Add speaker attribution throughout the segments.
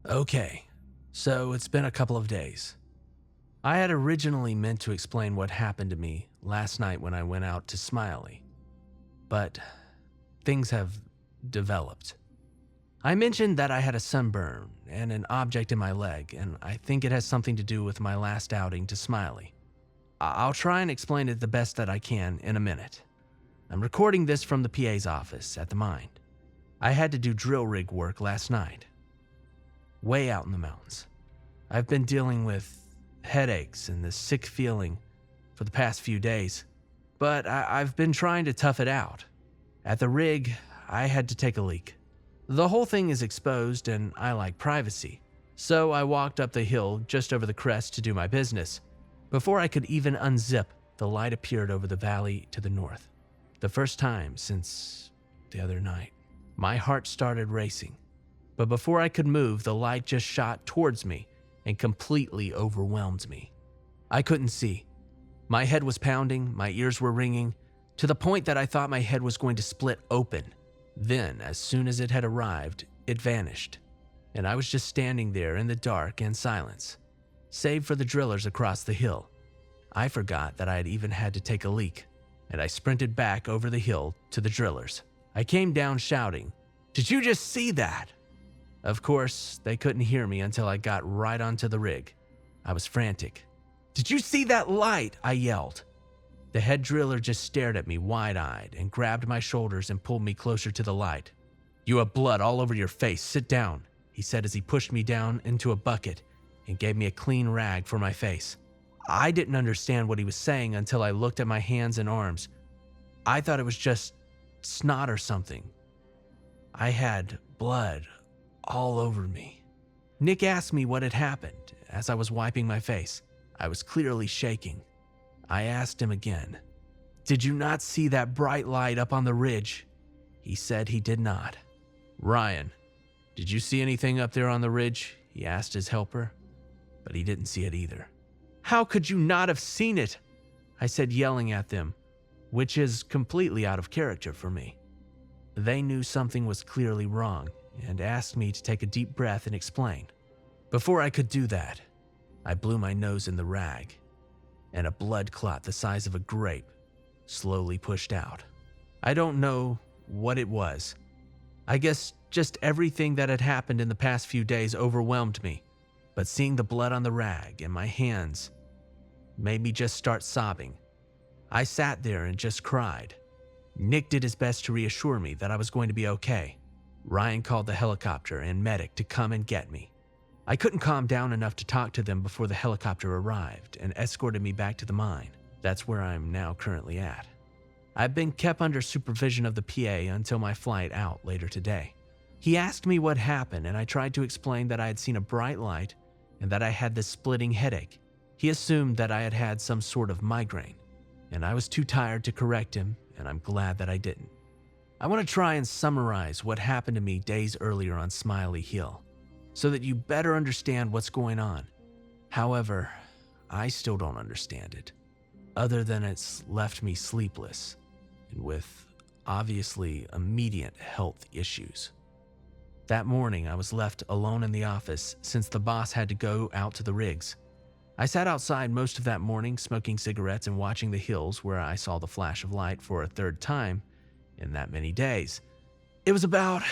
Speaker 1: Okay, so it's been a couple of days. I had originally meant to explain what happened to me last night when I went out to Smiley, but things have developed. I mentioned that I had a sunburn and an object in my leg, and I think it has something to do with my last outing to Smiley. I'll try and explain it the best that I can in a minute. I'm recording this from the PA's office at the mine. I had to do drill rig work last night, way out in the mountains. I've been dealing with headaches and this sick feeling for the past few days, but I've been trying to tough it out. At the rig, I had to take a leak. The whole thing is exposed and I like privacy, so I walked up the hill just over the crest to do my business. Before I could even unzip, the light appeared over the valley to the north. The first time since the other night. My heart started racing, but before I could move, the light just shot towards me and completely overwhelmed me. I couldn't see. My head was pounding, my ears were ringing, to the point that I thought my head was going to split open. Then, as soon as it had arrived, it vanished, and I was just standing there in the dark and silence, save for the drillers across the hill. I forgot that I had even had to take a leak, and I sprinted back over the hill to the drillers. I came down shouting, "Did you just see that?" Of course, they couldn't hear me until I got right onto the rig. I was frantic. "Did you see that light?" I yelled. The head driller just stared at me wide-eyed and grabbed my shoulders and pulled me closer to the light. "You have blood all over your face. Sit down," he said as he pushed me down into a bucket and gave me a clean rag for my face. I didn't understand what he was saying until I looked at my hands and arms. I thought it was just snot or something. I had blood all over me. Nick asked me what had happened as I was wiping my face. I was clearly shaking. I asked him again, "Did you not see that bright light up on the ridge?" He said he did not. "Ryan, did you see anything up there on the ridge?" he asked his helper, but he didn't see it either. "How could you not have seen it?" I said, yelling at them, which is completely out of character for me. They knew something was clearly wrong and asked me to take a deep breath and explain. Before I could do that, I blew my nose in the rag, and a blood clot the size of a grape slowly pushed out. I don't know what it was. I guess just everything that had happened in the past few days overwhelmed me, but seeing the blood on the rag and my hands made me just start sobbing. I sat there and just cried. Nick did his best to reassure me that I was going to be okay. Ryan called the helicopter and medic to come and get me. I couldn't calm down enough to talk to them before the helicopter arrived and escorted me back to the mine. That's where I'm now currently at. I've been kept under supervision of the PA until my flight out later today. He asked me what happened, and I tried to explain that I had seen a bright light and that I had this splitting headache. He assumed that I had had some sort of migraine, and I was too tired to correct him, and I'm glad that I didn't. I want to try and summarize what happened to me days earlier on Smiley Hill, so that you better understand what's going on. However, I still don't understand it, other than it's left me sleepless and with obviously immediate health issues. That morning, I was left alone in the office since the boss had to go out to the rigs. I sat outside most of that morning smoking cigarettes and watching the hills where I saw the flash of light for a third time in that many days. It was about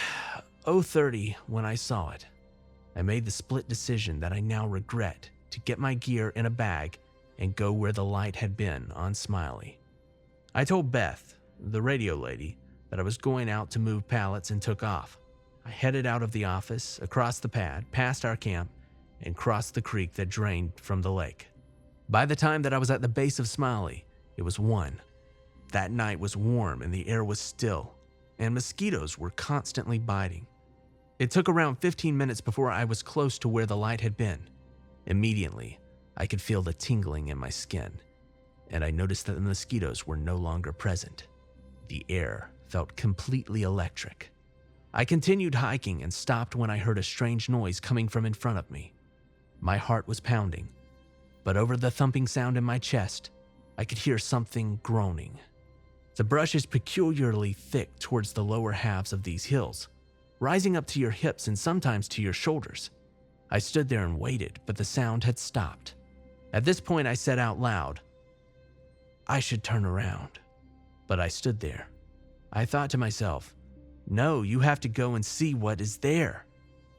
Speaker 1: 0:30 when I saw it. I made the split decision that I now regret to get my gear in a bag and go where the light had been on Smiley. I told Beth, the radio lady, that I was going out to move pallets and took off. I headed out of the office, across the pad, past our camp, and crossed the creek that drained from the lake. By the time that I was at the base of Smiley, it was 1. That night was warm and the air was still, and mosquitoes were constantly biting. It took around 15 minutes before I was close to where the light had been. Immediately, I could feel the tingling in my skin, and I noticed that the mosquitoes were no longer present. The air felt completely electric. I continued hiking and stopped when I heard a strange noise coming from in front of me. My heart was pounding, but over the thumping sound in my chest, I could hear something groaning. The brush is peculiarly thick towards the lower halves of these hills, rising up to your hips and sometimes to your shoulders. I stood there and waited, but the sound had stopped. At this point, I said out loud, "I should turn around." But I stood there. I thought to myself, "No, you have to go and see what is there."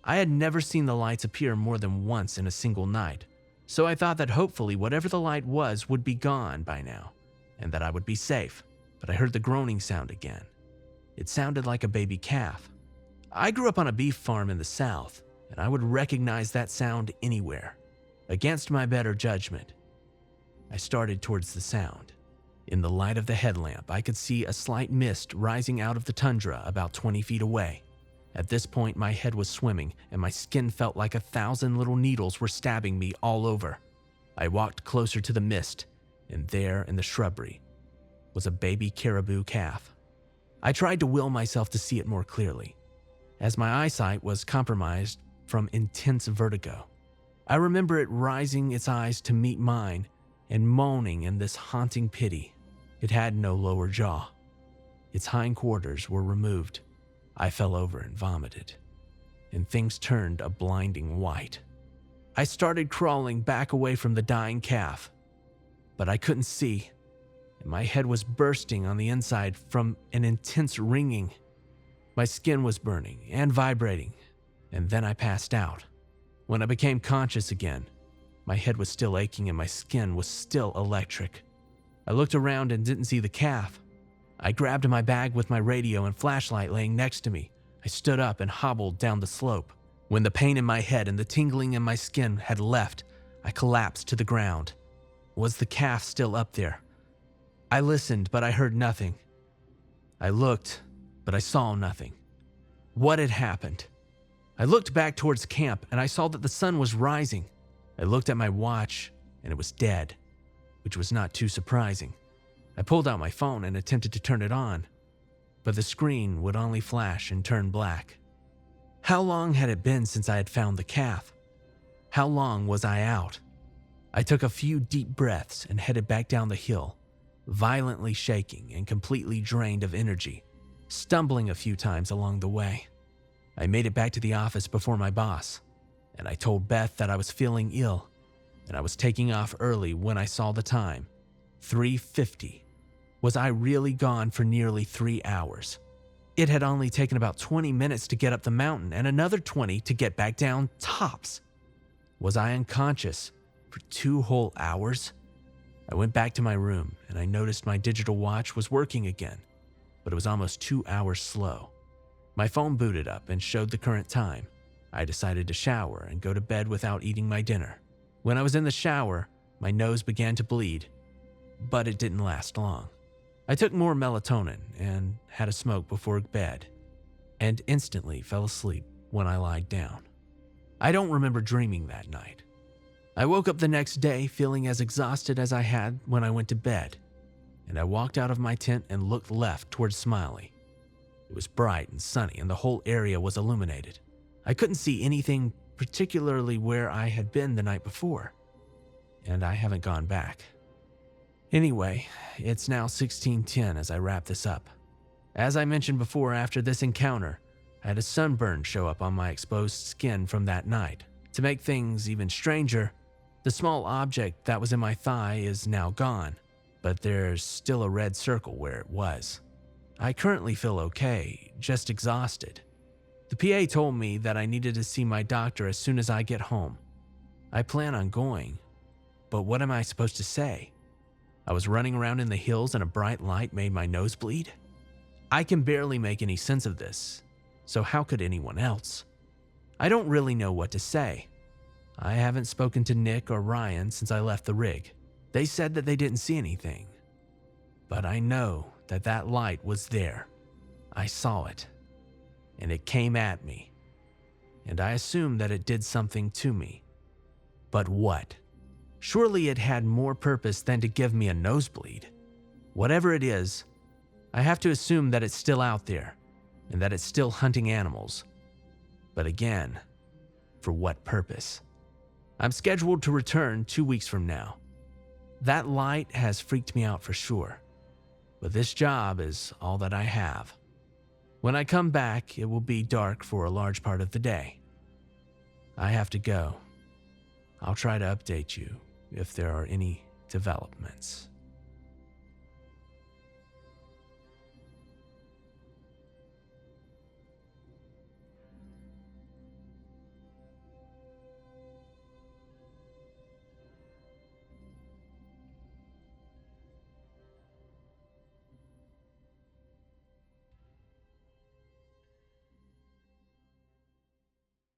Speaker 1: I had never seen the lights appear more than once in a single night, so I thought that hopefully whatever the light was would be gone by now, and that I would be safe. But I heard the groaning sound again. It sounded like a baby calf. I grew up on a beef farm in the South, and I would recognize that sound anywhere. Against my better judgment, I started towards the sound. In the light of the headlamp, I could see a slight mist rising out of the tundra about 20 feet away. At this point, my head was swimming, and my skin felt like 1,000 little needles were stabbing me all over. I walked closer to the mist, and there in the shrubbery was a baby caribou calf. I tried to will myself to see it more clearly, as my eyesight was compromised from intense vertigo. I remember it raising its eyes to meet mine and moaning in this haunting pity. It had no lower jaw. Its hindquarters were removed. I fell over and vomited, and things turned a blinding white. I started crawling back away from the dying calf, but I couldn't see, and my head was bursting on the inside from an intense ringing. My skin was burning and vibrating, and then I passed out. When I became conscious again, my head was still aching and my skin was still electric. I looked around and didn't see the calf. I grabbed my bag with my radio and flashlight laying next to me. I stood up and hobbled down the slope. When the pain in my head and the tingling in my skin had left, I collapsed to the ground. Was the calf still up there? I listened, but I heard nothing. I looked, but I saw nothing. What had happened? I looked back towards camp and I saw that the sun was rising. I looked at my watch and it was dead, which was not too surprising. I pulled out my phone and attempted to turn it on, but the screen would only flash and turn black. How long had it been since I had found the calf? How long was I out? I took a few deep breaths and headed back down the hill, violently shaking and completely drained of energy, stumbling a few times along the way. I made it back to the office before my boss, and I told Beth that I was feeling ill, and I was taking off early when I saw the time, 3:50. Was I really gone for nearly 3 hours? It had only taken about 20 minutes to get up the mountain and another 20 to get back down tops. Was I unconscious for 2 whole hours? I went back to my room and I noticed my digital watch was working again, but it was almost 2 hours slow. My phone booted up and showed the current time. I decided to shower and go to bed without eating my dinner. When I was in the shower, my nose began to bleed, but it didn't last long. I took more melatonin and had a smoke before bed, and instantly fell asleep when I lied down. I don't remember dreaming that night. I woke up the next day feeling as exhausted as I had when I went to bed, and I walked out of my tent and looked left towards Smiley. It was bright and sunny and the whole area was illuminated. I couldn't see anything, particularly where I had been the night before, and I haven't gone back. Anyway, it's now 16:10 as I wrap this up. As I mentioned before, after this encounter, I had a sunburn show up on my exposed skin from that night. To make things even stranger, the small object that was in my thigh is now gone, but there's still a red circle where it was. I currently feel okay, just exhausted. The PA told me that I needed to see my doctor as soon as I get home. I plan on going, but what am I supposed to say? I was running around in the hills and a bright light made my nose bleed? I can barely make any sense of this, so how could anyone else? I don't really know what to say. I haven't spoken to Nick or Ryan since I left the rig. They said that they didn't see anything, but I know that that light was there. I saw it, and it came at me, and I assumed that it did something to me. But what? Surely it had more purpose than to give me a nosebleed. Whatever it is, I have to assume that it's still out there, and that it's still hunting animals. But again, for what purpose? I'm scheduled to return 2 weeks from now. That light has freaked me out for sure, but this job is all that I have. When I come back, it will be dark for a large part of the day. I have to go. I'll try to update you if there are any developments.